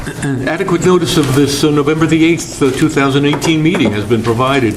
Adequate notice of this November the 8th, 2018 meeting has been provided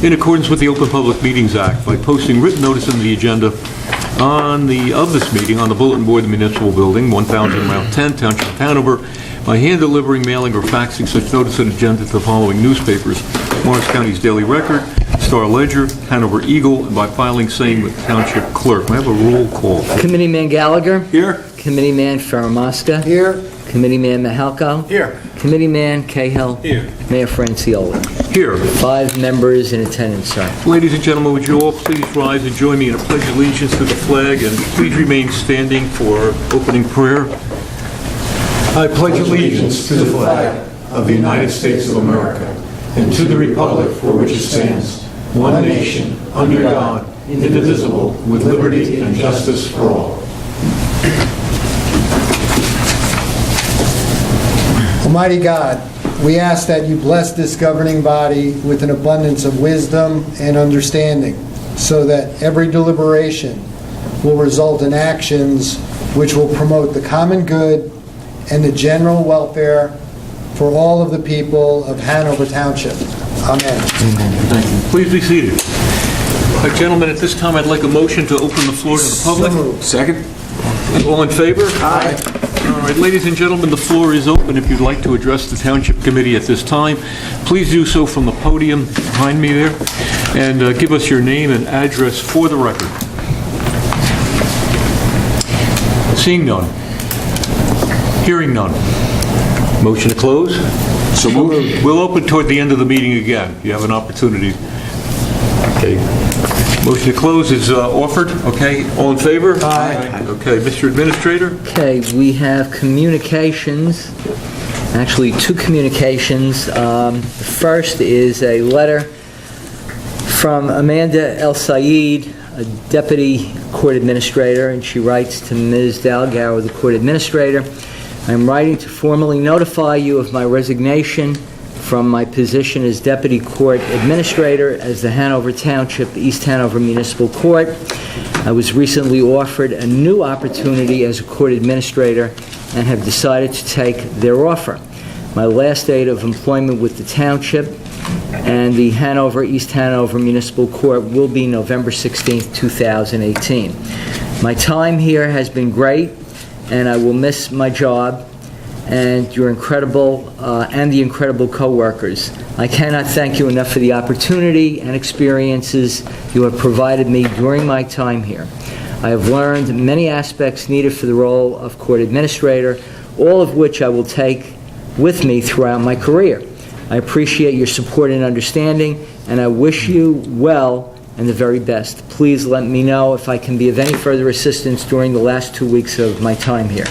in accordance with the Open Public Meetings Act by posting written notice in the agenda of this meeting on the bulletin board of the municipal building, 1000 Route 10, Township of Hanover, by hand delivering, mailing, or faxing such notice and agenda to the following newspapers: Morris County's Daily Record, Star Ledger, Hanover Eagle, and by filing same with Township Clerk. May I have a roll call? Committeeman Gallagher. Here. Committeeman Faramasca. Here. Committeeman Mahalko. Here. Committeeman Cahill. Here. Mayor Franciola. Here. 5 members in attendance, sir. Ladies and gentlemen, would you all please rise and join me in a pledge of allegiance to the flag, and please remain standing for opening prayer. I pledge allegiance to the flag of the United States of America and to the republic for which it stands, one nation, under God, indivisible, with liberty and justice for all. Almighty God, we ask that you bless this governing body with an abundance of wisdom and understanding, so that every deliberation will result in actions which will promote the common good and the general welfare for all of the people of Hanover Township. Amen. Thank you. Please be seated. Gentlemen, at this time, I'd like a motion to open the floor to the public. Second. All in favor? Aye. All right, ladies and gentlemen, the floor is open. If you'd like to address the Township Committee at this time, please do so from the podium behind me there, and give us your name and address for the record. Seeing none. Hearing none. Motion to close? So moved. We'll open toward the end of the meeting again. You have an opportunity. Okay. Motion to close is offered. Okay. All in favor? Aye. Okay. Mr. Administrator? Okay, we have communications, actually 2 communications. The first is a letter from Amanda El Sayed, a Deputy Court Administrator, and she writes to Ms. Dalgour, the Court Administrator. I'm writing to formally notify you of my resignation from my position as Deputy Court Administrator as the Hanover Township East Hanover Municipal Court. I was recently offered a new opportunity as a Court Administrator and have decided to take their offer. My last date of employment with the Township and the Hanover East Hanover Municipal Court will be November 16th, 2018. My time here has been great, and I will miss my job and your incredible and the incredible co-workers. I cannot thank you enough for the opportunity and experiences you have provided me during my time here. I have learned many aspects needed for the role of Court Administrator, all of which I will take with me throughout my career. I appreciate your support and understanding, and I wish you well and the very best. Please let me know if I can be of any further assistance during the last 2 weeks of my time here.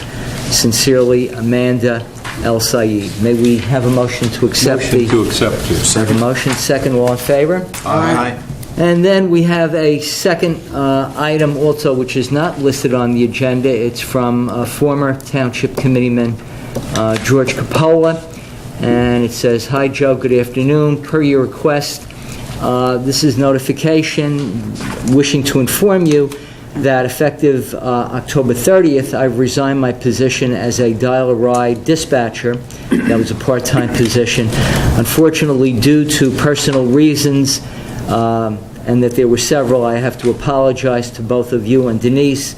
Sincerely, Amanda El Sayed. May we have a motion to accept Motion to accept. Second motion, second, all in favor? Aye. And then we have a second item also, which is not listed on the agenda. It's from former Township Committeeman George Coppola, and it says, "Hi Joe, good afternoon. Per your request, this is notification wishing to inform you that effective October 30th, I've resigned my position as a dial-a-ride dispatcher." That was a part-time position. Unfortunately, due to personal reasons, and that there were several, I have to apologize to both of you and Denise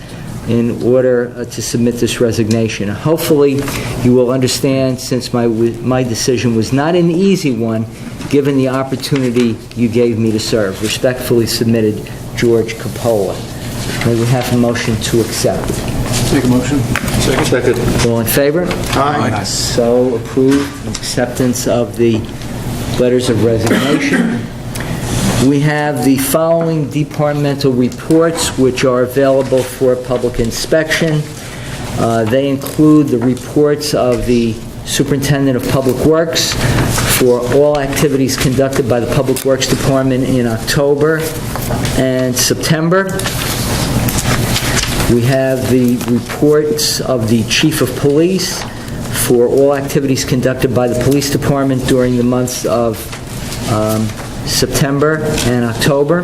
in order to submit this resignation. Hopefully, you will understand, since my decision was not an easy one, given the opportunity you gave me to serve. Respectfully submitted, George Coppola. May we have a motion to accept? Make a motion. Second. All in favor? Aye. So approved. Acceptance of the letters of resignation. We have the following departmental reports, which are available for public inspection. They include the reports of the Superintendent of Public Works for all activities conducted by the Public Works Department in October and September. We have the reports of the Chief of Police for all activities conducted by the Police Department during the months of September and October.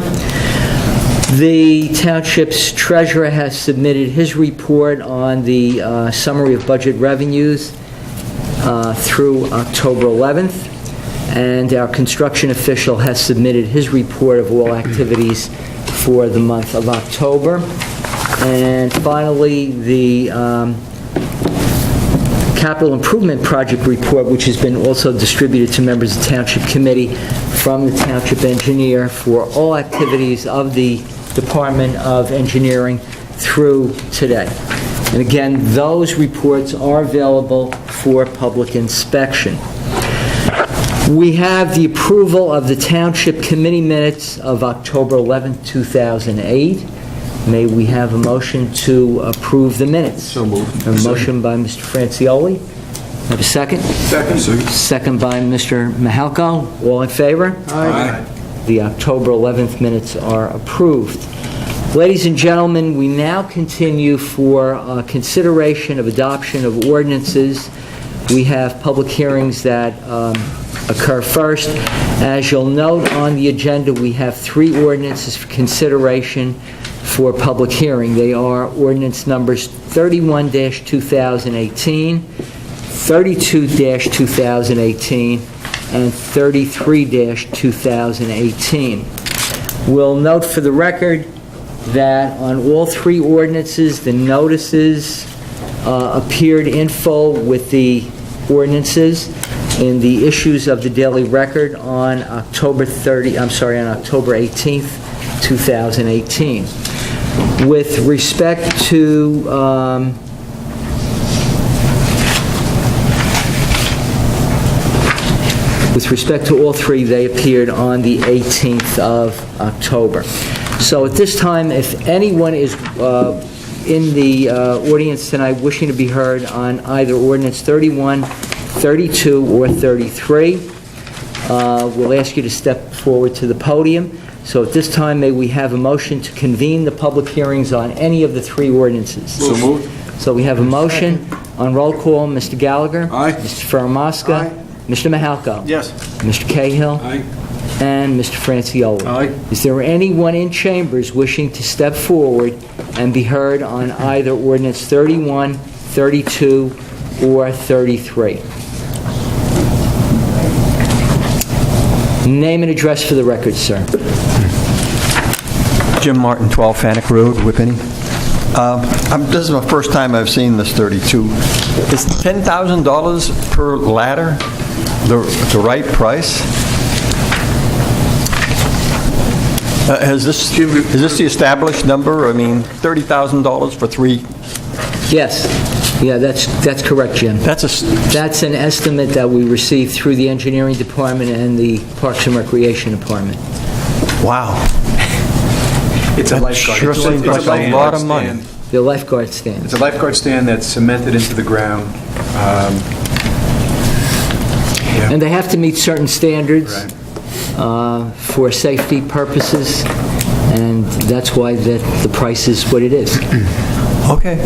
The Township's treasurer has submitted his report on the summary of budget revenues through October 11th, and our construction official has submitted his report of all activities for the month of October. And finally, the capital improvement project report, which has been also distributed to members of the Township Committee from the Township Engineer for all activities of the Department of Engineering through today. And again, those reports are available for public inspection. We have the approval of the Township Committee minutes of October 11th, 2008. May we have a motion to approve the minutes? So moved. A motion by Mr. Francioli. Have a second? Second. Second by Mr. Mahalko. All in favor? Aye. The October 11th minutes are approved. Ladies and gentlemen, we now continue for consideration of adoption of ordinances. We have public hearings that occur first. As you'll note on the agenda, we have 3 ordinances for consideration for public hearing. They are ordinance numbers 31-2018, 32-2018, and 33-2018. We'll note for the record that on all 3 ordinances, the notices appeared in full with the ordinances in the issues of the Daily Record on October 18th, 2018. With respect to all 3, they appeared on the 18th of October. So at this time, if anyone is in the audience tonight wishing to be heard on either ordinance 31, 32, or 33, we'll ask you to step forward to the podium. So at this time, may we have a motion to convene the public hearings on any of the 3 ordinances? So moved. So we have a motion on roll call. Mr. Gallagher? Aye. Mr. Fermaska? Aye. Mr. Mahalko? Yes. Mr. Cahill? Aye. And Mr. Francioli? Aye. Is there anyone in chambers wishing to step forward and be heard on either ordinance 31, 32, or 33? Name and address for the record, sir. Jim Martin, 12 Fanick Road, Whippany. This is the first time I've seen this 32. Is $10,000 per ladder the right price? Is this the established number? I mean, $30,000 for 3? Yes. Yeah, that's correct, Jim. That's an estimate that we received through the engineering department and the Parks and Recreation department. Wow. It's a lifeguard. Sure seems like a lot of money. stand. The lifeguard stand. It's a lifeguard stand that's cemented into the ground. Yeah. And they have to meet certain standards Right. for safety purposes, and that's why the price is what it is. Okay.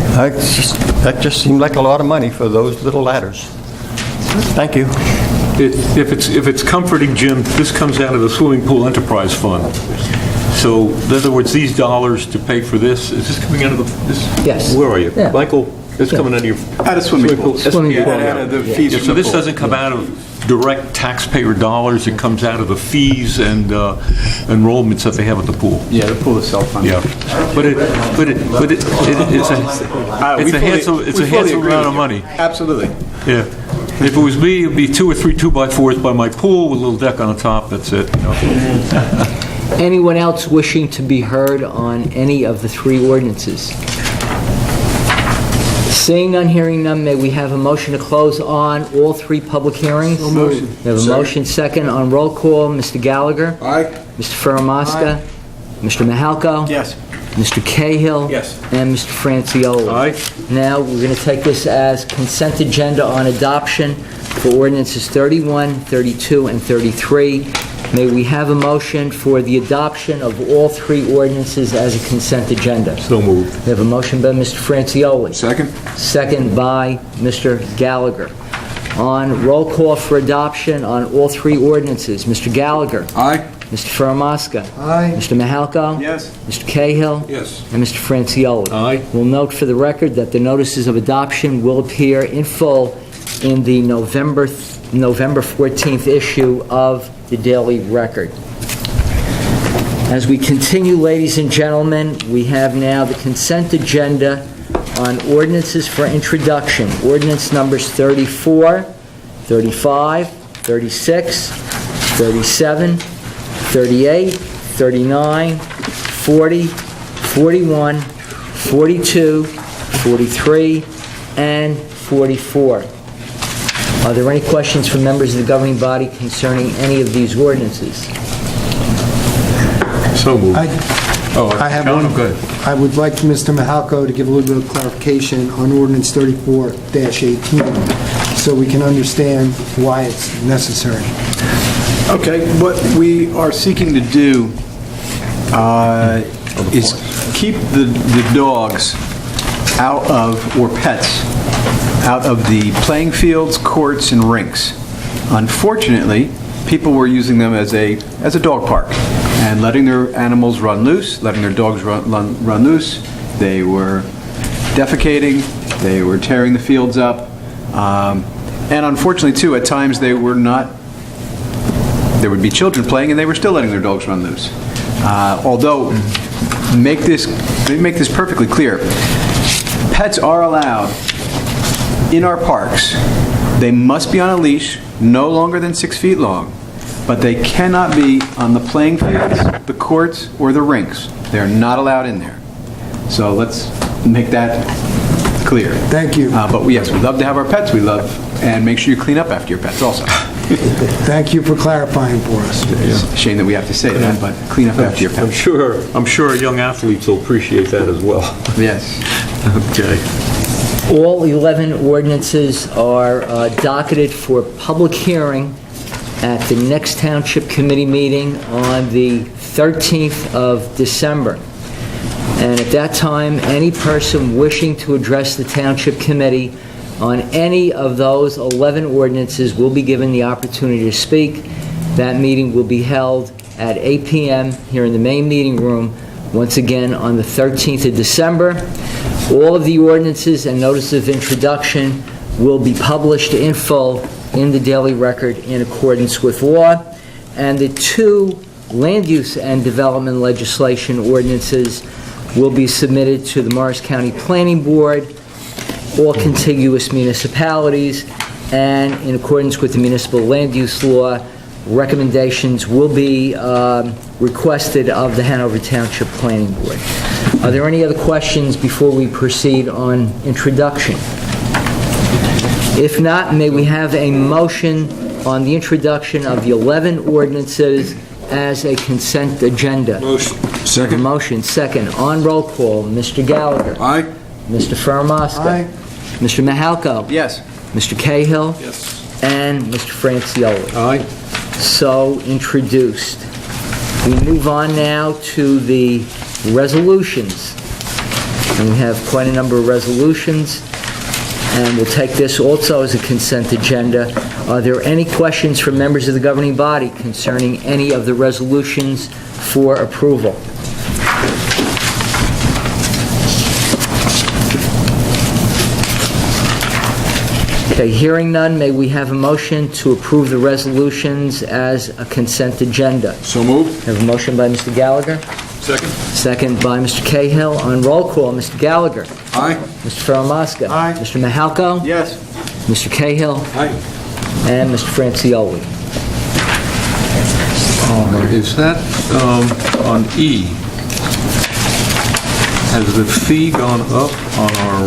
That just seemed like a lot of money for those little ladders. Thank you. If it's comforting, Jim, this comes out of the Swimming Pool Enterprise Fund. So, in other words, these dollars to pay for this, is this coming out of this? Yes. Where are you? Yeah. Michael, it's coming out of your... Out of swimming pool. Swimming pool. Out of the Yeah. fees Yeah, from so the this pool. doesn't come out of direct taxpayer dollars, it comes out of the fees and enrollments that they have at the pool. Yeah, the pool is self-funded. Yeah, but it's a handsome amount of money. Absolutely. Yeah. If it was me, it'd be 2 or 3 2x4s by my pool with a little deck on the top, that's it, you know. Anyone else wishing to be heard on any of the 3 ordinances? Seeing none, hearing none, may we have a motion to close on all 3 public hearings? Motion. We have a motion second on roll call. Mr. Gallagher? Aye. Mr. Fermaska? Mr. Mahalko? Yes. Mr. Cahill? Yes. And Mr. Francioli? Aye. Now, we're going to take this as consent agenda on adoption for ordinances 31, 32, and 33. May we have a motion for the adoption of all 3 ordinances as a consent agenda? So moved. We have a motion by Mr. Francioli. Second? Second by Mr. Gallagher. On roll call for adoption on all 3 ordinances, Mr. Gallagher, Aye. Mr. Fermaska, Aye. Mr. Mahalko, Yes. Mr. Cahill, Yes. and Mr. Francioli. Aye. We'll note for the record that the notices of adoption will appear in full in the November 14th issue of the Daily Record. As we continue, ladies and gentlemen, we have now the consent agenda on ordinances for introduction. Ordinance numbers 34, 35, 36, 37, 38, 39, 40, 41, 42, 43, and 44. Are there any questions from members of the governing body concerning any of these ordinances? So moved. I have John, one. go ahead. I would like Mr. Mahalko to give a little bit of clarification on ordinance 34-18, so we can understand why it's necessary. Okay, what we are seeking to do is keep the dogs out of, or pets, out of the playing fields, courts, and rinks. Unfortunately, people were using them as a dog park and letting their animals run loose, letting their dogs run loose. They were defecating, they were tearing the fields up, and unfortunately, too, at times there would be children playing and they were still letting their dogs run loose. Although, make this perfectly clear, pets are allowed in our parks. They must be on a leash, no longer than 6 feet long, but they cannot be on the playing fields, the courts, or the rinks. They're not allowed in there. So let's make that clear. Thank you. But yes, we love to have our pets. We love, and make sure you clean up after your pets also. Thank you for clarifying for us. It's a shame that we have to say that, but clean up after your I'm pets. sure young athletes will appreciate that as well. Yes. Okay. All 11 ordinances are docketed for public hearing at the next Township Committee meeting on the 13th of December. And at that time, any person wishing to address the Township Committee on any of those 11 ordinances will be given the opportunity to speak. That meeting will be held at 8 p.m. here in the main meeting room, once again on the 13th of December. All of the ordinances and notice of introduction will be published in full in the Daily Record in accordance with law. And the 2 land use and development legislation ordinances will be submitted to the Morris County Planning Board, all contiguous municipalities, and in accordance with the municipal land use law, recommendations will be requested of the Hanover Township Planning Board. Are there any other questions before we proceed on introduction? If not, may we have a motion on the introduction of the 11 ordinances as a consent agenda? Motion. A Second. motion, second. On roll call, Mr. Gallagher. Aye. Mr. Faramaska. Aye. Mr. Mahalko. Yes. Mr. Cahill. Yes. And Mr. Francioli. Aye. So introduced. We move on now to the resolutions. And we have quite a number of resolutions. And we'll take this also as a consent agenda. Are there any questions from members of the governing body concerning any of the resolutions for approval? Okay, hearing none, may we have a motion to approve the resolutions as a consent agenda? So moved. Have a motion by Mr. Gallagher, Second. second by Mr. Cahill. On roll call, Mr. Gallagher. Aye. Mr. Faramaska. Aye. Mr. Mahalko. Yes. Mr. Cahill. Aye. And Mr. Francioli. Is that on E? Has the fee gone up on our...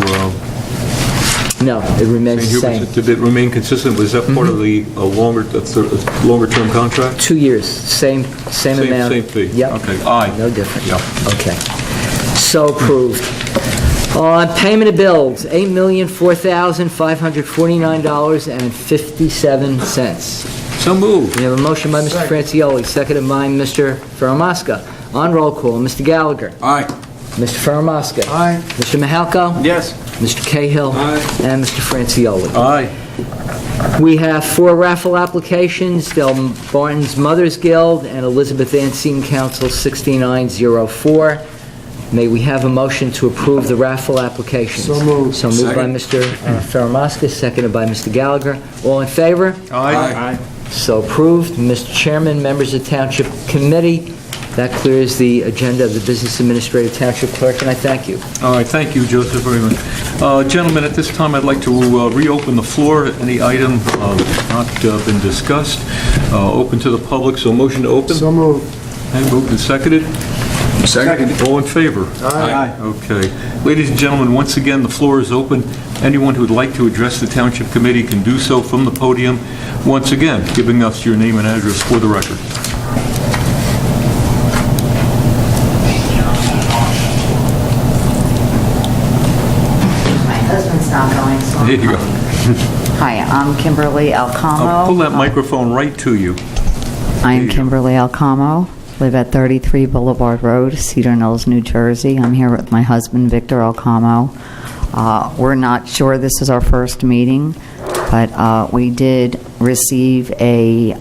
No, it remains the same. Did it remain consistent? Was that part of the longer-term contract? 2 years, same amount. Same fee? Yep. Okay, aye. No different. Yep. Okay. So approved. On payment of bills, $8,004,549.57. So moved. We have a motion by Mr. Francioli, seconded by Mr. Faramaska. On roll call, Mr. Gallagher. Aye. Mr. Faramaska. Aye. Mr. Mahalko. Yes. Mr. Cahill. Aye. And Mr. Francioli. Aye. We have 4 raffle applications, Del Barton's Mothers Guild and Elizabeth Ann Seton Council 6904. May we have a motion to approve the raffle applications? So moved. So moved by Mr. Ferramasca, seconded by Mr. Gallagher. All in favor? Aye. So approved. Mr. Chairman, members of Township Committee, that clears the agenda of the Business Administrative Township Clerk, and I thank you. All right, thank you, Joseph, very much. Gentlemen, at this time, I'd like to reopen the floor. Any item not been discussed, open to the public, so motion to open? So moved. And moved and seconded? Second. All in favor? Aye. Okay. Ladies and gentlemen, once again, the floor is open. Anyone who would like to address the Township Committee can do so from the podium, once again, giving us your name and address for the record. My husband's not going, so... There you go. Hi, I'm Kimberly Alcamo. Pull that microphone right to you. I am Kimberly Alcamo, live at 33 Boulevard Road, Cedar Knolls, New Jersey. I'm here with my husband, Victor Alcamo. We're not sure this is our first meeting, but we did receive a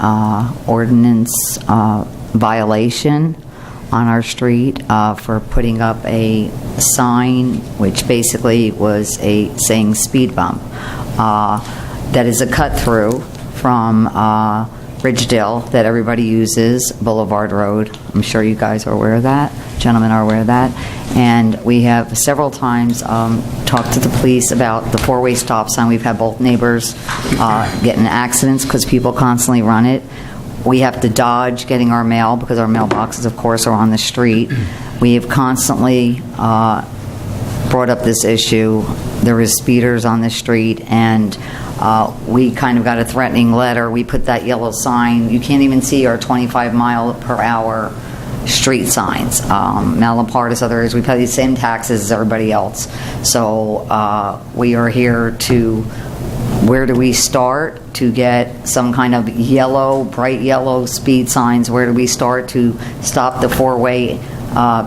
ordinance violation on our street for putting up a sign which basically was saying speed bump. That is a cut through from Ridgedale that everybody uses, Boulevard Road. I'm sure you guys are aware of that. Gentlemen are aware of that. And we have several times talked to the police about the four-way stop sign. We've had both neighbors get in accidents because people constantly run it. We have to dodge getting our mail because our mailboxes, of course, are on the street. We have constantly brought up this issue. There is speeders on the street, and we kind of got a threatening letter. We put that yellow sign. You can't even see our 25-mile-per-hour street signs. Malapartis, other areas, we pay the same taxes as everybody else. So we are here to... Where do we start to get some kind of yellow, bright yellow speed signs? Where do we start to stop the four-way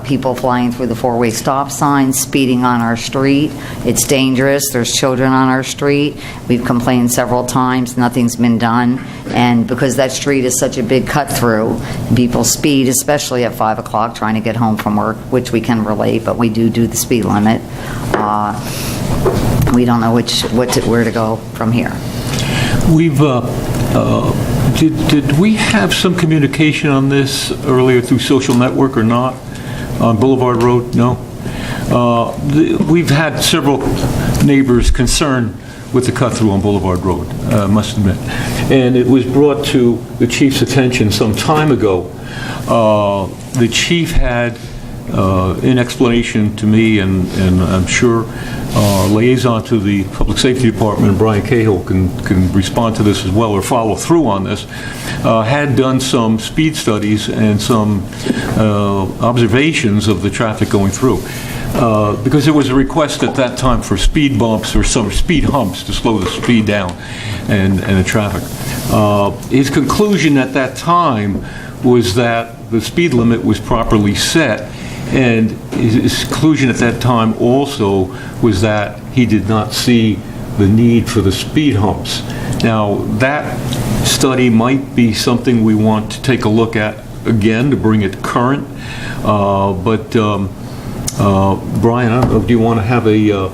people flying through the four-way stop signs, speeding on our street? It's dangerous. There's children on our street. We've complained several times. Nothing's been done. And because that street is such a big cut-through, people speed, especially at 5 o'clock, trying to get home from work, which we can relate, but we do the speed limit. We don't know where to go from here. We've, did we have some communication on this earlier through social network or not? On Boulevard Road? No? We've had several neighbors concerned with the cut-through on Boulevard Road, I must admit. And it was brought to the chief's attention some time ago. The chief had, in explanation to me, and I'm sure liaison to the Public Safety Department, and Brian Cahill can respond to this as well or follow through on this, had done some speed studies and some observations of the traffic going through. Because there was a request at that time for speed bumps or some speed humps to slow the speed down and the traffic. His conclusion at that time was that the speed limit was properly set, and his conclusion at that time also was that he did not see the need for the speed humps. Now, that study might be something we want to take a look at again to bring it current, but Brian, I don't know, do you want to have you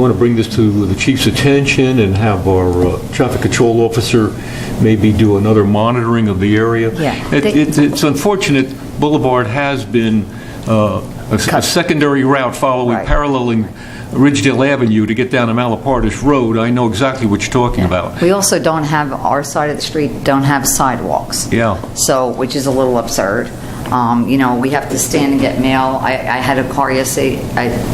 want to bring this to the chief's attention and have our traffic control officer maybe do another monitoring of the area? Yeah. It's unfortunate. Boulevard has been a secondary route following, Right. paralleling Ridgedale Avenue to get down to Malapartis Road. I know exactly what you're talking about. We also don't have, our side of the street don't have sidewalks. Yeah. So, which is a little absurd. You know, we have to stand and get mail. I had a car yesterday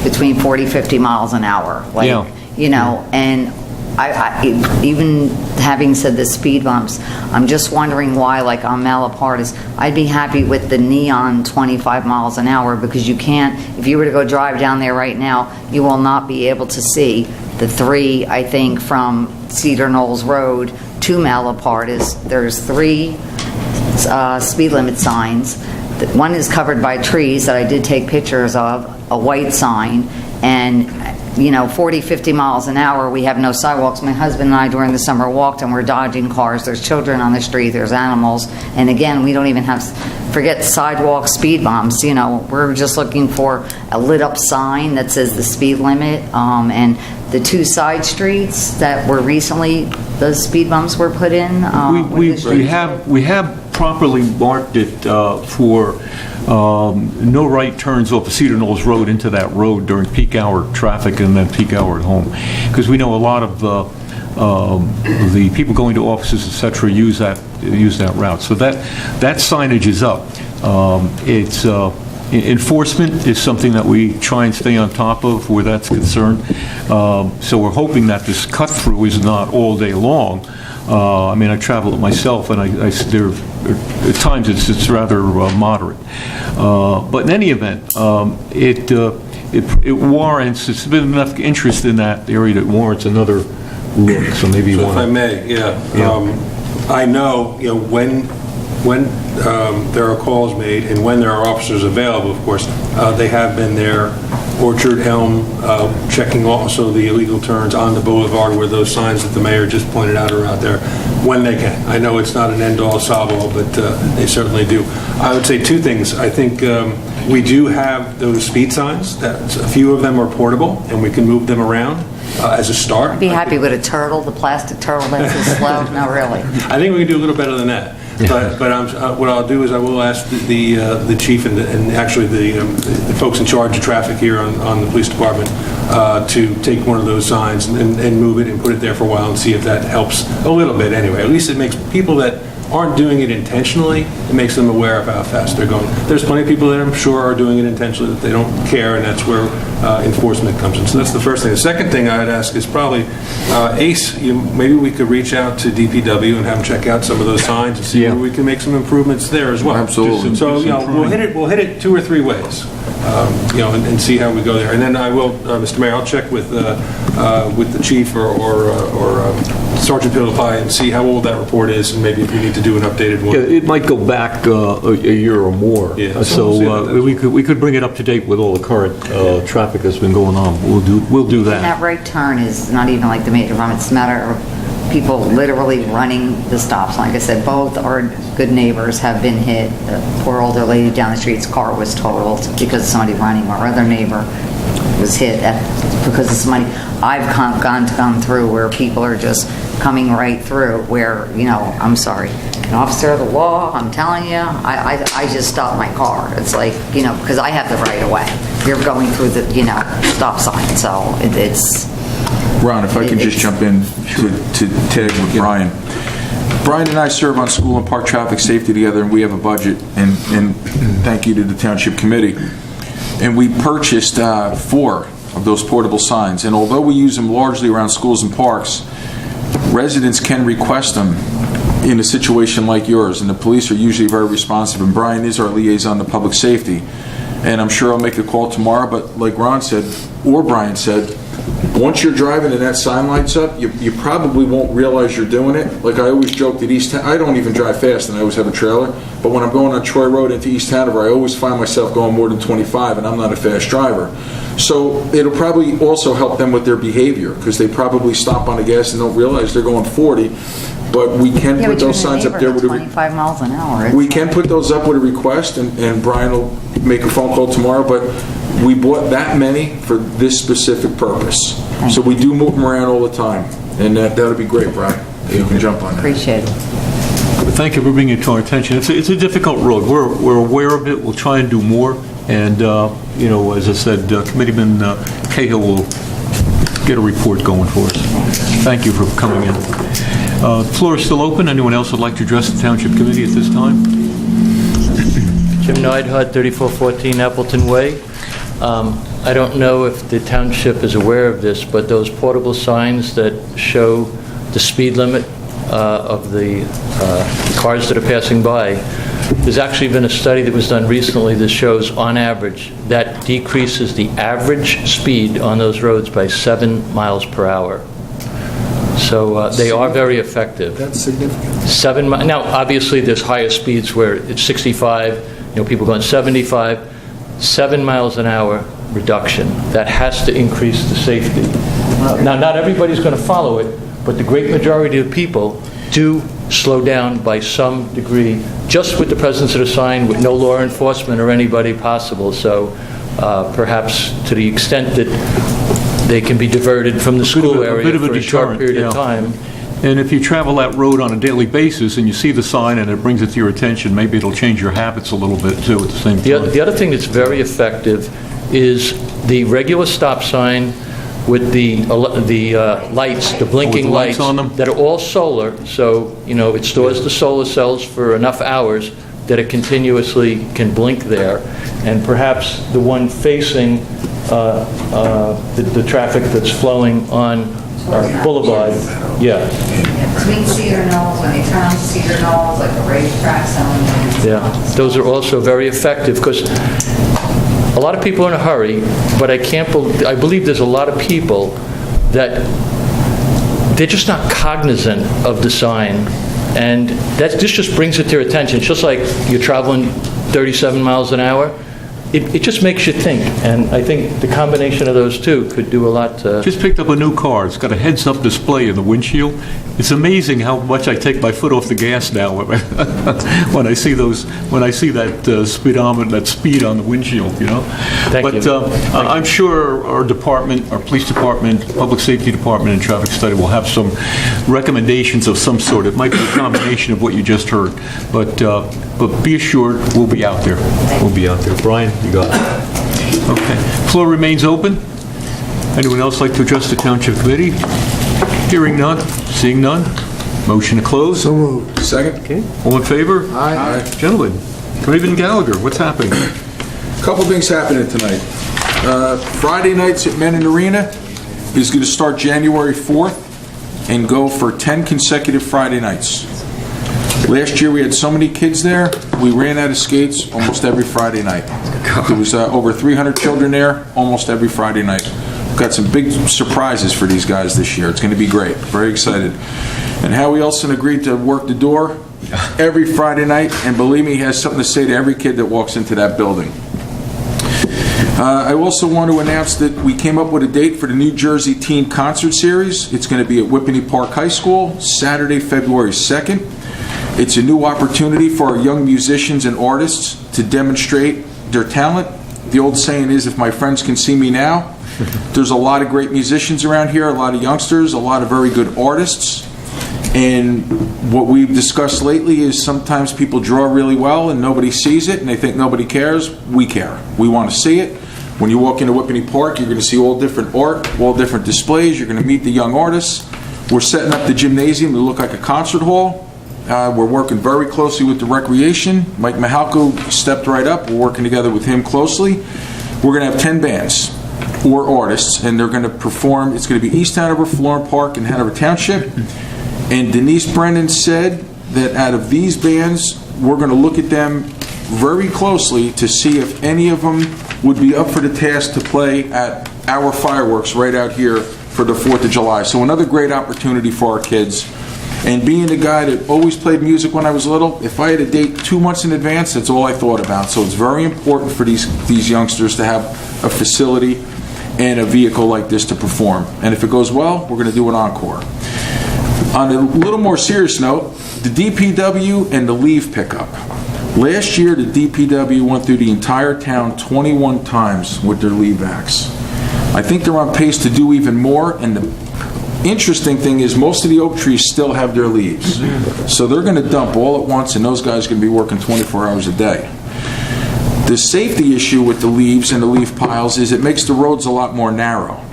between 40, 50 miles an hour. Like, Yeah. You know, and I even having said the speed bumps, I'm just wondering why, like on Malapartis, I'd be happy with the neon 25 miles an hour, because you can't, if you were to go drive down there right now, you will not be able to see the three, I think, from Cedar Knolls Road to Malapartis. There's 3 speed limit signs. One is covered by trees that I did take pictures of, a white sign, and 40, 50 miles an hour, we have no sidewalks. My husband and I during the summer walked and we're dodging cars. There's children on the street, there's animals. And again, we don't even have, forget sidewalk speed bumps, we're just looking for a lit up sign that says the speed limit. And the 2 side streets that were recently, those speed bumps were put in. We have properly marked it for no right turns off of Cedar Knolls Road into that road during peak hour traffic and then peak hour at home. Because we know a lot of the people going to offices, et cetera, use that route. So that signage is up. Enforcement is something that we try and stay on top of where that's concerned. So we're hoping that this cut-through is not all day long. I travel it myself, and at times it's rather moderate. But in any event, it warrants, it's been enough interest in that area that warrants another look. So maybe you want to... If I may, I know, when there are calls made and when there are officers available, of course, they have been there, Orchard, Elm, checking also the illegal turns on the boulevard where those signs that the mayor just pointed out are out there when they can. I know it's not an end-all, solve-all, but they certainly do. I would say 2 things. I think we do have those speed signs. A few of them are portable, and we can move them around as a start. I'd be happy with a turtle, the plastic turtle that's so slow. No, really. I think we can do a little better than that. But what I'll do is I will ask the chief and actually the folks in charge of traffic here on the police department to take one of those signs and move it and put it there for a while and see if that helps a little bit anyway. At least it makes people that aren't doing it intentionally, it makes them aware of how fast they're going. There's plenty of people that I'm sure are doing it intentionally that they don't care, and that's where enforcement comes in. So that's the first thing. The second thing I'd ask is probably, Ace, maybe we could reach out to DPW and have them check out some of those signs and see where we can make some improvements there as well. Absolutely. So we'll hit it 2 or 3 ways, and see how we go there. And then I will, Mr. Mayor, I'll check with the chief or Sergeant Pillify and see how old that report is, and maybe if we need to do an updated one. Yeah, it might go back a year or more. Yeah, so we could bring it up to date with all the current traffic that's been going on. We'll do And that. that right turn is not even like the major problem. It's a matter of people literally running the stop sign. Like I said, both our good neighbors have been hit. The poor older lady down the street's car was totaled because of somebody running. Our other neighbor was hit because of somebody. I've gone through where people are just coming right through where, I'm sorry, an officer of the law, I'm telling you, I just stopped my car. It's like, because I have the right of way. You're going through the, stop sign, so it's... Ron, if I can just jump in to tag with Brian. Brian and I serve on school and park traffic safety together, and we have a budget, and thank you to the Township Committee. And we purchased 4 of those portable signs, and although we use them largely around schools and parks, residents can request them in a situation like yours, and the police are usually very responsive, and Brian is our liaison to public safety. And I'm sure I'll make a call tomorrow, but like Ron said, or Brian said, once you're driving and that sign lights up, you probably won't realize you're doing it. Like I always joked at East I don't even drive fast and I always have a trailer, but when I'm going on Troy Road into East Hanover, I always find myself going more than 25, and I'm not a fast driver. So it'll probably also help them with their behavior, because they probably stop on the gas and don't realize they're going 40. But we can put those signs up there with 25 miles an hour. We can put those up with a request, and Brian will make a phone call tomorrow, but we bought that many for this specific purpose. So we do move them around all the time, and that'll be great, Brian. You can jump on that. Appreciate it. Thank you for bringing it to our attention. It's a difficult road. We're aware of it. We'll try and do more. And, as I said, Committeeman Cahill will get a report going for us. Thank you for coming in. The floor is still open. Anyone else would like to address the Township Committee at this time? Jim Neidhart, 3414 Appleton Way. I don't know if the Township is aware of this, but those portable signs that show the speed limit of the cars that are passing by, there's actually been a study that was done recently that shows, on average, that decreases the average speed on those roads by 7 miles per hour. So they are very effective. That's significant. 7 miles. Now, obviously, there's higher speeds where it's 65, people going 75. 7 miles an hour reduction. That has to increase the safety. Now, not everybody's going to follow it, but the great majority of people do slow down by some degree, just with the presence of the sign, with no law enforcement or anybody possible. So perhaps to the extent that they can be diverted from the school area for a short period of time. And if you travel that road on a daily basis and you see the sign and it brings it to your attention, maybe it'll change your habits a little bit too at the same time. The other thing that's very effective is the regular stop sign with the lights, the blinking lights lights on them? that are all solar. So, it stores the solar cells for enough hours that it continuously can blink there. And perhaps the one facing the traffic that's flowing on Boulevard, yeah. Between Cedar Knolls, when they turn on Cedar Knolls, like the racetrack zone. Yeah, those are also very effective, because a lot of people are in a hurry, but I believe there's a lot of people that they're just not cognizant of the sign, and this just brings it to their attention. It's just like you're traveling 37 miles an hour. It just makes you think, and I think the combination of those two could do a lot to... Just picked up a new car. It's got a heads-up display in the windshield. It's amazing how much I take my foot off the gas now when I see that speedometer, that speed on the windshield, Thank you. I'm sure our department, our police department, public safety department, and traffic study will have some recommendations of some sort. It might be a combination of what you just heard, but be assured we'll be out there. We'll be out there. Brian, you got it. Okay. Floor remains open. Anyone else like to address the Township Committee? Hearing none, seeing none. Motion to close. So moved. Second? Okay. All in favor? Aye. Gentlemen, Raven Gallagher, what's happening? Couple things happening tonight. Friday nights at Menon Arena is going to start January 4th and go for 10 consecutive Friday nights. Last year we had so many kids there, we ran out of skates almost every Friday night. There was over 300 children there almost every Friday night. We've got some big surprises for these guys this year. It's going to be great. Very excited. And Howie Elson agreed to work the door every Friday night, and believe me, he has something to say to every kid that walks into that building. I also want to announce that we came up with a date for the New Jersey Teen Concert Series. It's going to be at Whippany Park High School, Saturday, February 2nd. It's a new opportunity for our young musicians and artists to demonstrate their talent. The old saying is, if my friends can see me now. There's a lot of great musicians around here, a lot of youngsters, a lot of very good artists. And what we've discussed lately is sometimes people draw really well and nobody sees it and they think nobody cares. We care. We want to see it. When you walk into Whippany Park, you're going to see all different art, all different displays. You're going to meet the young artists. We're setting up the gymnasium to look like a concert hall. We're working very closely with the recreation. Mike Mahalko stepped right up. We're working together with him closely. We're going to have 10 bands or artists, and they're going to perform. It's going to be East Hanover, Florham Park, and Hanover Township. And Denise Brennan said that out of these bands, we're going to look at them very closely to see if any of them would be up for the task to play at our fireworks right out here for the 4th of July. So another great opportunity for our kids. And being the guy that always played music when I was little, if I had a date 2 months in advance, that's all I thought about. So it's very important for these youngsters to have a facility and a vehicle like this to perform. And if it goes well, we're going to do an encore. On a little more serious note, the DPW and the leave pickup. Last year, the DPW went through the entire town 21 times with their leave acts. I think they're on pace to do even more, and the interesting thing is most of the oak trees still have their leaves. So they're going to dump all at once, and those guys are going to be working 24 hours a day. The safety issue with the leaves and the leaf piles is it makes the roads a lot more narrow.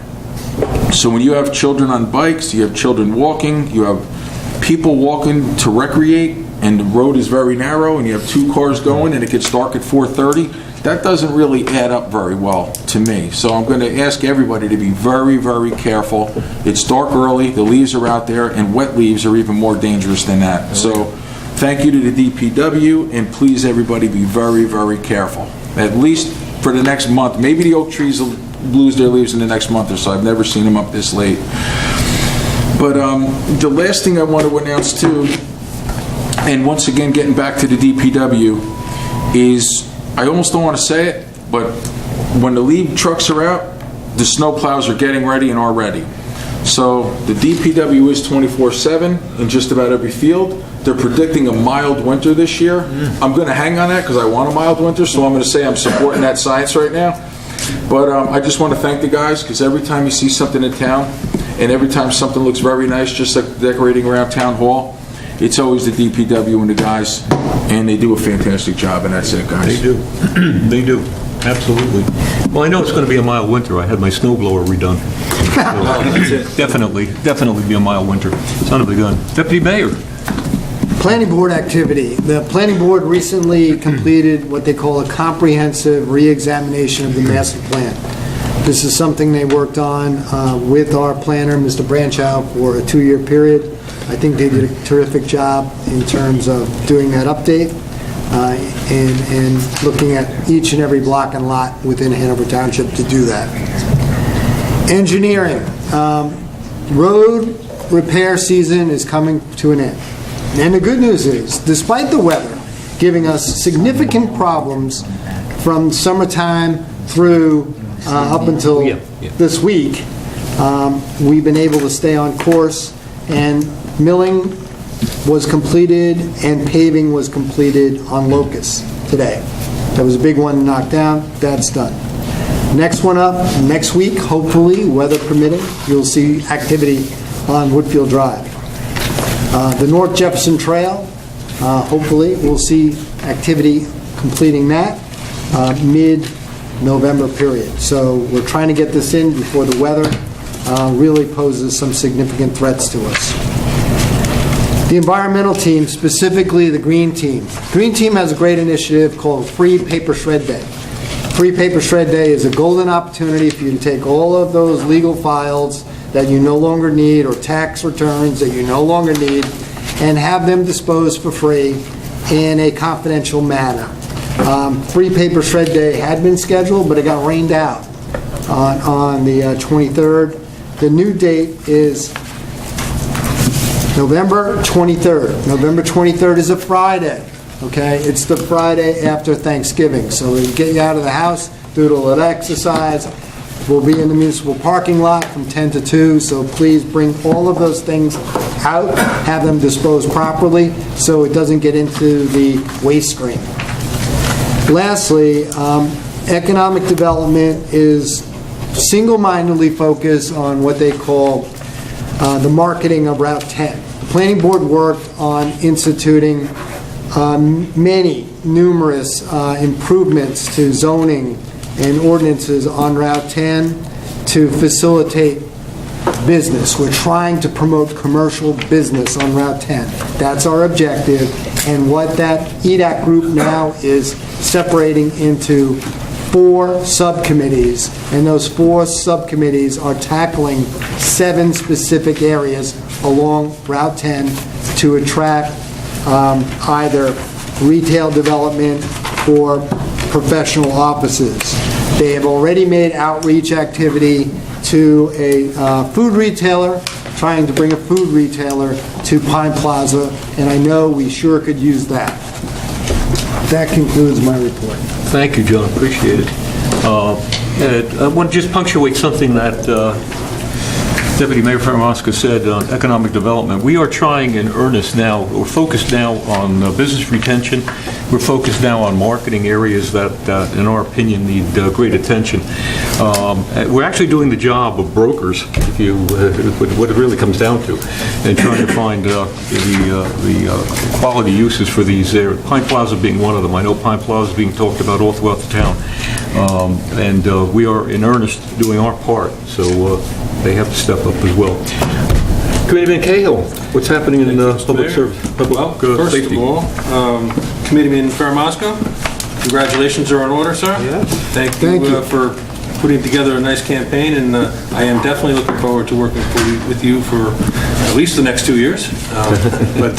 So when you have children on bikes, you have children walking, you have people walking to recreate, and the road is very narrow, and you have 2 cars going, and it gets dark at 4:30, that doesn't really add up very well to me. So I'm going to ask everybody to be very, very careful. It's dark early, the leaves are out there, and wet leaves are even more dangerous than that. So thank you to the DPW, and please everybody be very, very careful. At least for the next month. Maybe the oak trees will lose their leaves in the next month or so. I've never seen them up this late. But the last thing I want to announce too, and once again getting back to the DPW, is I almost don't want to say it, but when the lead trucks are out, the snow plows are getting ready and are ready. So the DPW is 24/7 in just about every field. They're predicting a mild winter this year. I'm going to hang on that because I want a mild winter, so I'm going to say I'm supporting that science right now. But I just want to thank the guys, because every time you see something in town, and every time something looks very nice, just like decorating around Town Hall, it's always the DPW and the guys, and they do a fantastic job, and that's it, guys. They do. They do. Absolutely. Well, I know it's going to be a mild winter. I had my snow blower redone. So definitely be a mild winter. Son of a gun. Deputy Mayor. Planning board activity. The planning board recently completed what they call a comprehensive re-examination of the master plan. This is something they worked on with our planner, Mr. Branchow, for a 2-year period. I think they did a terrific job in terms of doing that update and looking at each and every block and lot within Hanover Township to do that. Engineering. Road repair season is coming to an end. And the good news is, despite the weather giving us significant problems from summertime through up until this week, we've been able to stay on course, and milling was completed and paving was completed on Locust today. That was a big one to knock down. That's done. Next one up, next week, hopefully, weather permitting, you'll see activity on Woodfield Drive. The North Jefferson Trail, hopefully, we'll see activity completing that mid-November period. So we're trying to get this in before the weather really poses some significant threats to us. The environmental team, specifically the Green Team. Green Team has a great initiative called Free Paper Shred Day. Free Paper Shred Day is a golden opportunity for you to take all of those legal files that you no longer need, or tax returns that you no longer need, and have them disposed for free in a confidential manner. Free Paper Shred Day had been scheduled, but it got rained out on the 23rd. The new date is November 23rd. November 23rd is a Friday, okay? It's the Friday after Thanksgiving. So we get you out of the house, do a little exercise. We'll be in the municipal parking lot from 10 to 2, so please bring all of those things out, have them disposed properly so it doesn't get into the waste stream. Lastly, economic development is single-mindedly focused on what they call the marketing of Route 10. The Planning Board worked on instituting numerous improvements to zoning and ordinances on Route 10 to facilitate business. We're trying to promote commercial business on Route 10. That's our objective, and what that EDAC group now is separating into 4 subcommittees, and those 4 subcommittees are tackling 7 specific areas along Route 10 to attract either retail development or professional offices. They have already made outreach activity to a food retailer, trying to bring a food retailer to Pine Plaza, and I know we sure could use that. That concludes my report. Thank you, John. Appreciate it. I want to just punctuate something that Deputy Mayor Farmasca said on economic development. We are trying in earnest now, we're focused now on business retention. We're focused now on marketing areas that in our opinion, need great attention. We're actually doing the job of brokers, if you, what it really comes down to, and trying to find the quality uses for these areas. Pine Plaza being one of them. I know Pine Plaza is being talked about all throughout the town. And we are in earnest doing our part, so they have to step up as well. Committeeman Cahill, what's happening in public service, public safety? First of all, Committeeman Farmasco, congratulations are in order, sir. Yes. Thank Thank you you. for putting together a nice campaign, and I am definitely looking forward to working with you for at least the next 2 years. But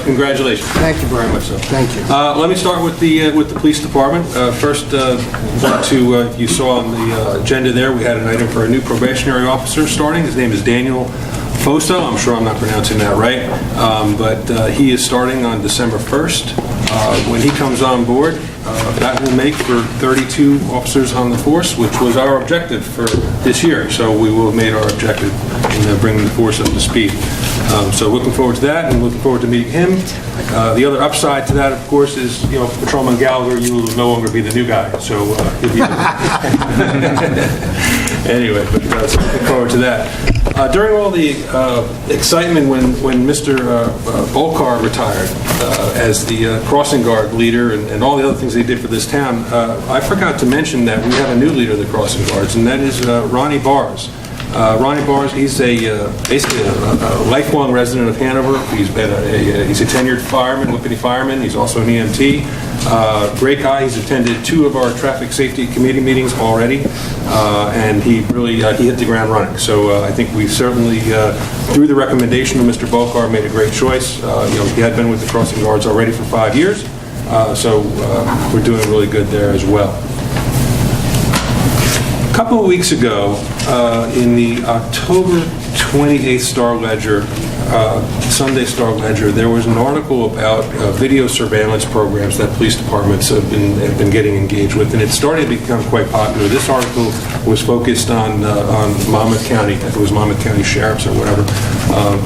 congratulations. Thank you very much. So. Thank you. Let me start with the police department. First, you saw on the agenda there, we had an item for a new probationary officer starting. His name is Daniel Foso, I'm sure I'm not pronouncing that right, but he is starting on December 1st. When he comes on board, that will make for 32 officers on the force, which was our objective for this year. So we will have made our objective in bringing the force up to speed. So looking forward to that, and looking forward to meeting him. The other upside to that, of course, is, Patrolman Gallagher, you will no longer be the new guy. So he'll be anyway, but so looking forward to that. During all the excitement when Mr. Bolkar retired as the crossing guard leader and all the other things they did for this town, I forgot to mention that we have a new leader of the crossing guards, and that is Ronnie Bars. Ronnie Bars, he's basically a lifelong resident of Hanover. He's a tenured fireman, Whippany fireman. He's also an EMT. Great guy. He's attended 2 of our traffic safety committee meetings already, and he really he hit the ground running. So I think we certainly, through the recommendation of Mr. Bolkar, made a great choice. He had been with the crossing guards already for 5 years, so we're doing really good there as well. A couple of weeks ago, in the October 28th Star-Ledger, Sunday Star-Ledger, there was an article about video surveillance programs that police departments have been getting engaged with, and it started to become quite popular. This article was focused on Monmouth County, I think it was Monmouth County Sheriffs or whatever,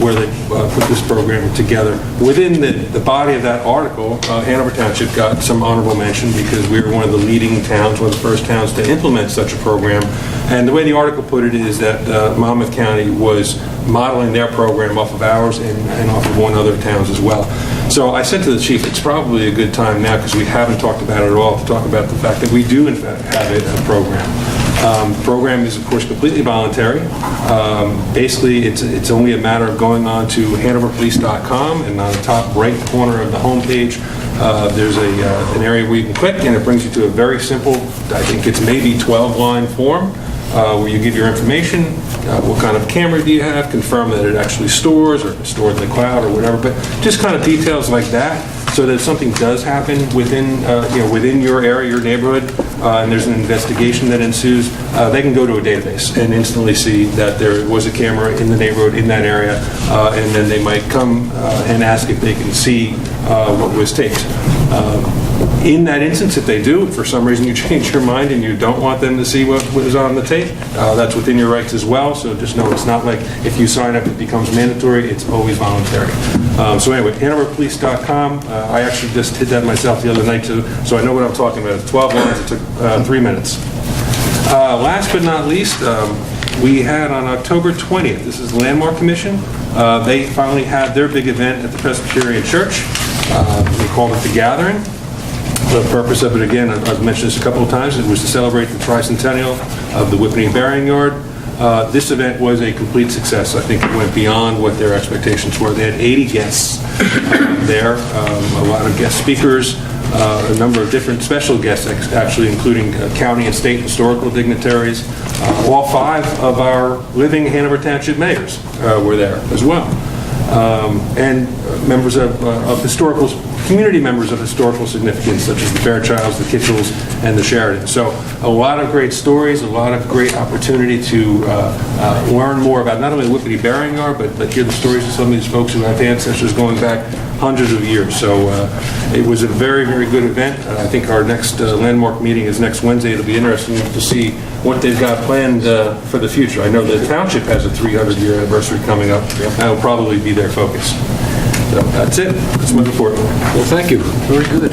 where they put this program together. Within the body of that article, Hanover Township got some honorable mention because we were one of the leading towns, one of the first towns to implement such a program. And the way the article put it is that Monmouth County was modeling their program off of ours and off of one other towns as well. So I said to the chief, it's probably a good time now, because we haven't talked about it at all, to talk about the fact that we do in fact have a program. The program is, of course, completely voluntary. Basically, it's only a matter of going on to hanoverpolice.com, and on the top right corner of the homepage, there's an area where you can click, and it brings you to a very simple, I think it's maybe 12-line form, where you give your information, what kind of camera do you have, confirm that it actually stores, or if it's stored in the cloud or whatever, but just kind of details like that, so that if something does happen within your area, your neighborhood, and there's an investigation that ensues, they can go to a database and instantly see that there was a camera in the neighborhood in that area, and then they might come and ask if they can see what was taped. In that instance, if they do, if for some reason you change your mind and you don't want them to see what was on the tape, that's within your rights as well. So just know it's not like if you sign up it becomes mandatory, it's always voluntary. So anyway, hanoverpolice.com, I actually just did that myself the other night too, so I know what I'm talking about. 12 lines, it took 3 minutes. Last but not least, we had on October 20th, this is the Landmark Commission, they finally had their big event at the Presbyterian Church. They called it The Gathering. The purpose of it, again, I've mentioned this a couple of times, it was to celebrate the tricentennial of the Whippany Burying Yard. This event was a complete success. I think it went beyond what their expectations were. They had 80 guests there, a lot of guest speakers, a number of different special guests, actually, including county and state historical dignitaries. All 5 of our living Hanover Township mayors were there as well. And members of historical, community members of historical significance, such as the Fairchilds, the Kitchells, and the Sheridan. So a lot of great stories, a lot of great opportunity to learn more about not only the Whippany Burying Yard, but hear the stories of some of these folks who have ancestors going back hundreds of years. So it was a very, very good event. I think our next landmark meeting is next Wednesday. It'll be interesting to see what they've got planned for the future. I know the Township has a 300-year anniversary coming up. That will probably be their focus. So that's it. That's my report. Well, thank you. Very good.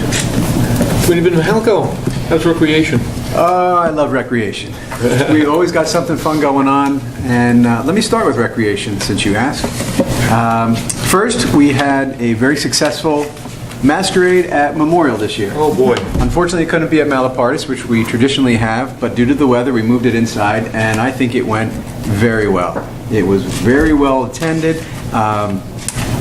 Committee Ben Halco, how's recreation? I love recreation. We always got something fun going on, and let me start with recreation since you asked. First, we had a very successful masquerade at Memorial this year. Oh boy. Unfortunately, it couldn't be at Malapartis, which we traditionally have, but due to the weather, we moved it inside, and I think it went very well. It was very well attended.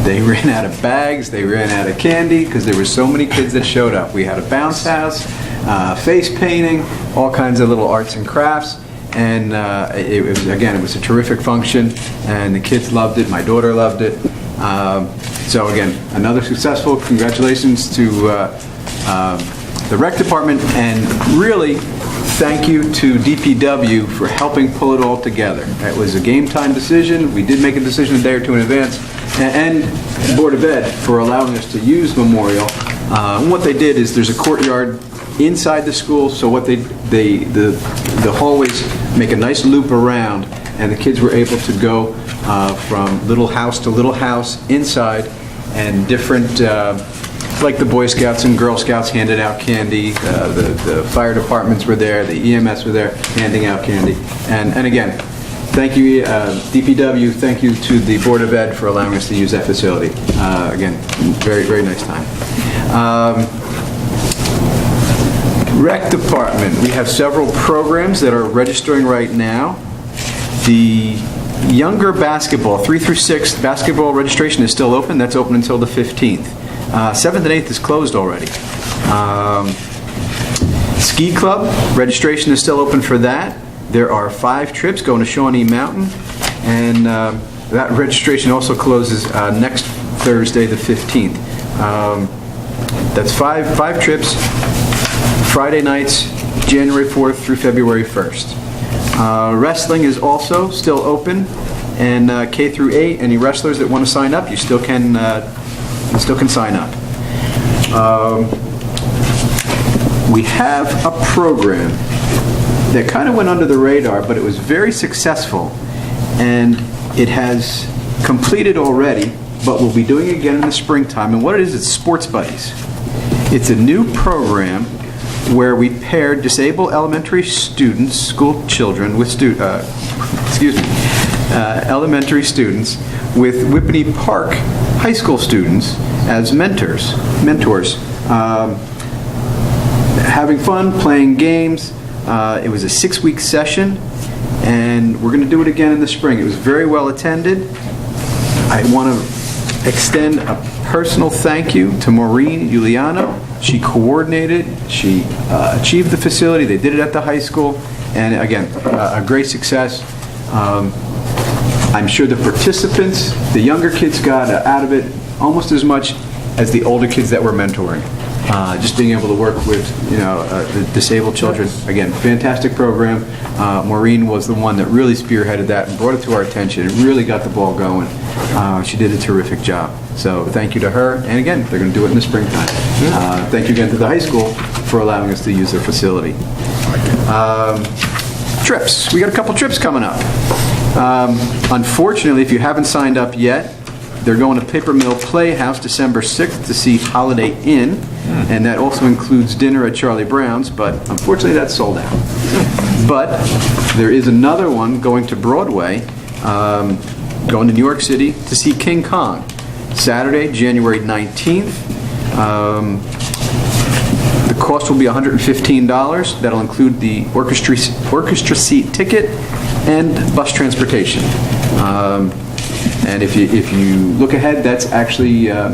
They ran out of bags, they ran out of candy, because there were so many kids that showed up. We had a bounce house, face painting, all kinds of little arts and crafts, and it was a terrific function, and the kids loved it, my daughter loved it. So again, another successful, congratulations to the rec department, and really thank you to DPW for helping pull it all together. It was a game time decision. We did make a decision a day or two in advance. And Board of Ed for allowing us to use Memorial. And what they did is there's a courtyard inside the school, so what the hallways make a nice loop around, and the kids were able to go from little house to little house inside, and different, like the Boy Scouts and Girl Scouts handed out candy, the fire departments were there, the EMS were there handing out candy. And again, thank you, DPW, thank you to the Board of Ed for allowing us to use that facility. Again, very, very nice time. Rec Department, we have several programs that are registering right now. The younger basketball, 3 through 6 basketball registration is still open. That's open until the 15th. 7th and 8th is closed already. Ski Club, registration is still open for that. There are 5 trips going to Shawnee Mountain, and that registration also closes next Thursday, the 15th. That's five trips, Friday nights, January 4th through February 1st. Wrestling is also still open, and K through 8, any wrestlers that want to sign up, you still can sign up. We have a program that kind of went under the radar, but it was very successful, and it has completed already, but we'll be doing it again in the springtime. And what it is, it's Sports Buddies. It's a new program where we pair disabled elementary students, school children, with elementary students with Whippany Park high school students as mentors. Having fun, playing games. It was a 6-week session, and we're going to do it again in the spring. It was very well attended. I want to extend a personal thank you to Maureen Giuliano. She coordinated, she achieved the facility, they did it at the high school, and again, a great success. I'm sure the participants, the younger kids got out of it almost as much as the older kids that were mentoring. Just being able to work with, the disabled children. Again, fantastic program. Maureen was the one that really spearheaded that and brought it to our attention and really got the ball going. She did a terrific job. So thank you to her. And again, they're going to do it in the springtime. Thank you again to the high school for allowing us to use their facility. Trips. We got a couple trips coming up. Unfortunately, if you haven't signed up yet, they're going to Paper Mill Playhouse December 6th to see Holiday Inn, and that also includes dinner at Charlie Brown's, but unfortunately that's sold out. But there is another one going to Broadway, going to New York City to see King Kong, Saturday, January 19th. The cost will be $115. That'll include the orchestra seat ticket and bus transportation. And if you look ahead, that's actually, I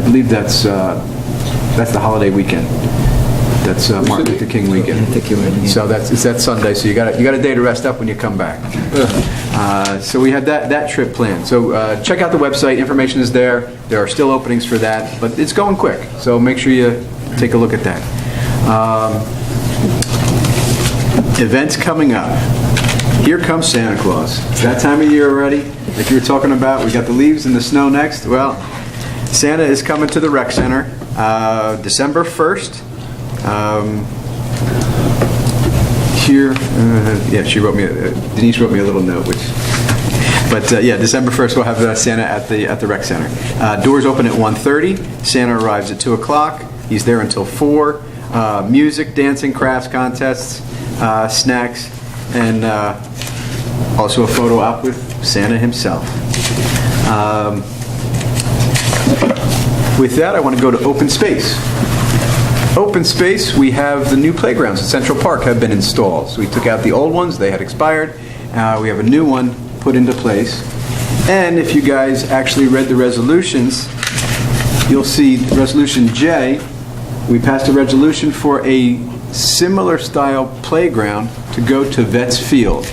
believe that's the holiday weekend. That's Martin Luther King weekend. So it's that Sunday. So you got a day to rest up when you come back. So we had that trip planned. So check out the website. Information is there. There are still openings for that, but it's going quick. So make sure you take a look at that. Events coming up. Here comes Santa Claus. It's that time of year already. If you were talking about, we got the leaves and the snow next. Well, Santa is coming to the rec center December 1st. Denise wrote me a little note, December 1st we'll have Santa at the rec center. Doors open at 1:30. Santa arrives at 2 o'clock. He's there until 4. Music, dancing, crafts, contests, snacks, and also a photo op with Santa himself. With that, I want to go to open space. Open space, we have the new playgrounds at Central Park have been installed. So we took out the old ones, they had expired. We have a new one put into place. And if you guys actually read the resolutions, you'll see Resolution J, we passed a resolution for a similar style playground to go to Vets Field.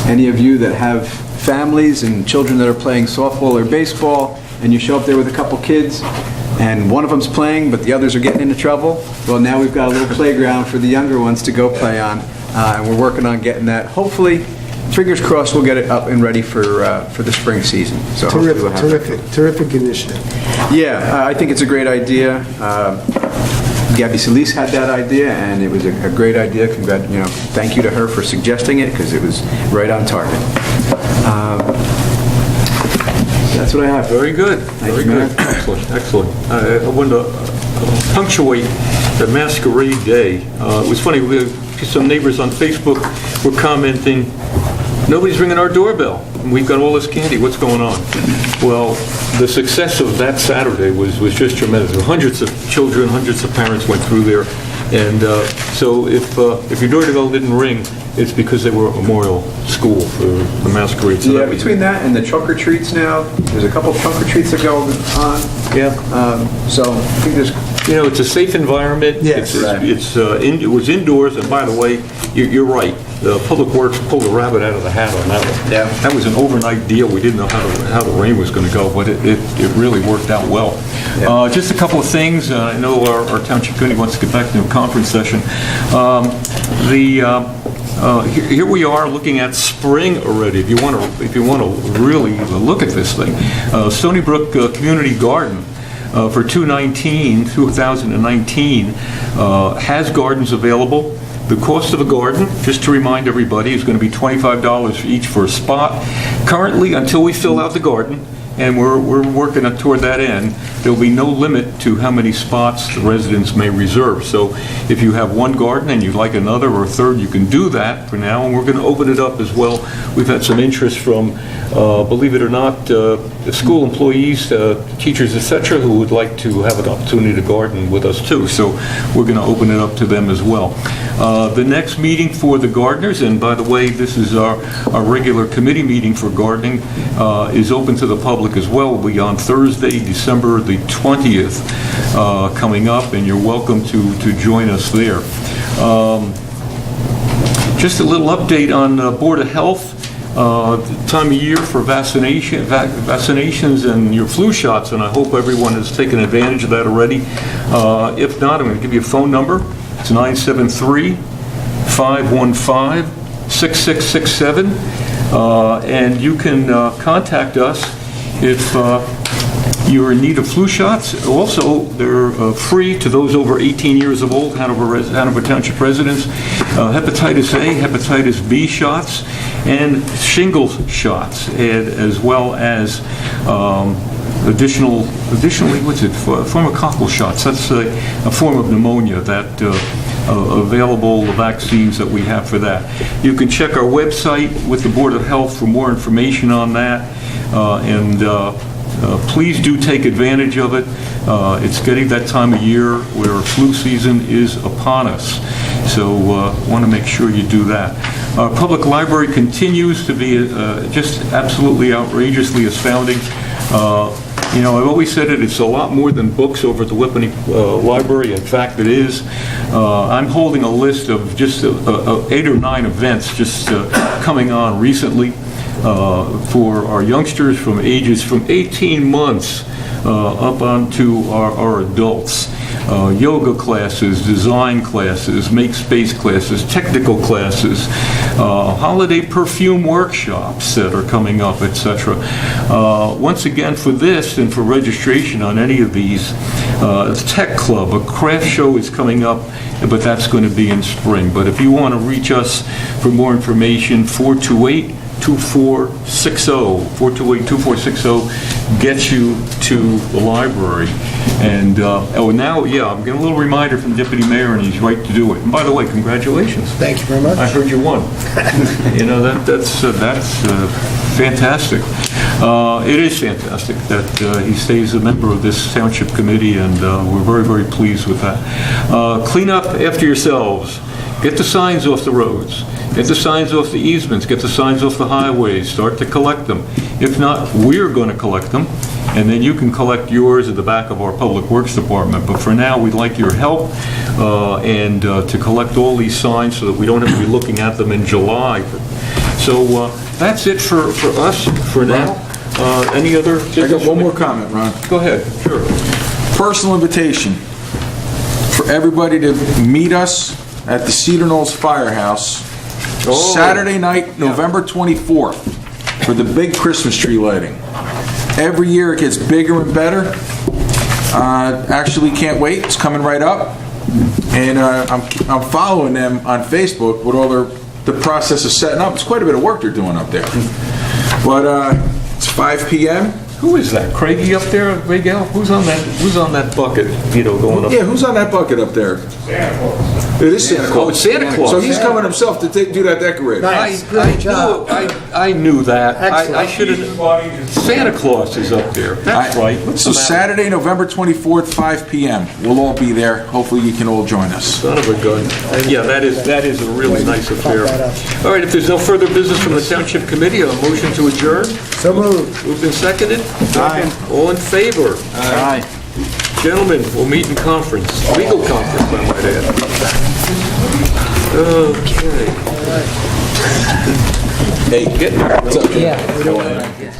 Any of you that have families and children that are playing softball or baseball, and you show up there with a couple kids, and one of them's playing, but the others are getting into trouble. Well, now we've got a little playground for the younger ones to go play on, and we're working on getting that. Hopefully, fingers crossed, we'll get it up and ready for the spring season. So hopefully we'll have Terrific initiative. Yeah, I think it's a great idea. Gabby Solis had that idea, and it was a great idea. Thank you to her for suggesting it, because it was right on target. That's what I have. Very good, very you, good. Mayor. Excellent, excellent. I wanted to punctuate the Masquerade Day. It was funny, some neighbors on Facebook were commenting, nobody's ringing our doorbell. We've got all this candy. What's going on? Well, the success of that Saturday was just tremendous. There were hundreds of children, hundreds of parents went through there. And so if your doorbell didn't ring, it's because they were at Memorial School for the Masquerade. So Yeah, between that and the trunk or treats now, there's a couple of trunk or treats that go on. Yeah. So I think there's... It's a safe environment. Yes. It was indoors, and by the way, you're right. Public Works pulled a rabbit out of the hat on that one. Yeah. That was an overnight deal. We didn't know how the rain was going to go, but it really worked out well. Yeah. Just a couple of things. I know our township committee wants to get back to a conference session. Here we are looking at spring already. If you want to really look at this thing, Stony Brook Community Garden. For 2019, has gardens available. The cost of a garden, just to remind everybody, is going to be $25 each for a spot. Currently, until we fill out the garden, and we're working toward that end, there'll be no limit to how many spots the residents may reserve. So if you have one garden and you'd like another or a third, you can do that for now, and we're going to open it up as well. We've had some interest from, believe it or not, school employees, teachers, etc., who would like to have an opportunity to garden with us too. So we're going to open it up to them as well. The next meeting for the gardeners, and by the way, this is our regular committee meeting for gardening, is open to the public as well. Will be on Thursday, December the 20th, coming up, and you're welcome to join us there. Just a little update on Board of Health. Time of year for vaccinations and your flu shots, and I hope everyone has taken advantage of that already. If not, I'm going to give you a phone number. It's 973-515-6667, and you can contact us if you're in need of flu shots. Also, they're free to those over 18 years of old, Hanover Township residents. Hepatitis A, hepatitis B shots, and shingles shots, and as well as additionally, what's it, pneumococcal shots. That's a form of pneumonia that available vaccines that we have for that. You can check our website with the Board of Health for more information on that, and please do take advantage of it. It's getting that time of year where flu season is upon us, so want to make sure you do that. Our public library continues to be just absolutely outrageously astounding. I've always said it's a lot more than books over at the Whippany Library. In fact, it is. I'm holding a list of just 8 or 9 events just coming on recently for our youngsters from ages from 18 months up onto our adults. Yoga classes, design classes, make space classes, technical classes, holiday perfume workshops that are coming up, etc. Once again, for this and for registration on any of these, Tech Club, a craft show is coming up, but that's going to be in spring. But if you want to reach us for more information, 428-2460. 428-2460 gets you to the library. And now, I'm getting a little reminder from the Deputy Mayor, and he's right to do it. And by the way, congratulations. Thank you very much. I heard you won. That's fantastic. It is fantastic that he stays a member of this township committee, and we're very, very pleased with that. Clean up after yourselves. Get the signs off the roads. Get the signs off the easements. Get the signs off the highways. Start to collect them. If not, we're going to collect them, and then you can collect yours at the back of our Public Works Department. But for now, we'd like your help and to collect all these signs so that we don't have to be looking at them in July. So that's it for us for now. Any other? I got one more comment, Ron. Go ahead, sure. Personal invitation for everybody to meet us at the Cedar Knolls Firehouse Oh. Saturday night, November 24th, for the big Christmas tree lighting. Every year it gets bigger and better. Actually, can't wait. It's coming right up. And I'm following them on Facebook with all the process of setting up. It's quite a bit of work they're doing up there. But it's 5 p.m. Who is that? Craigie up there, Miguel? Who's on that bucket, going up? Yeah, who's on that bucket up there? Santa Claus. It is Santa Claus. Oh, it's Santa Claus. So he's coming himself to do that decorating. Nice, great job. I knew that. I Excellent. should have. Santa Claus is up there. That's right. What's So the matter? Saturday, November 24th, 5 p.m. We'll all be there. Hopefully you can all join us. Son of a gun. Yeah, that is a really nice affair. All right, if there's no further business from the Township Committee, a motion to adjourn. So moved. Moved and seconded? All in favor? Aye. Gentlemen, we'll meet in conference, legal conference, I might add. Okay. Hey, Getting there. Yeah.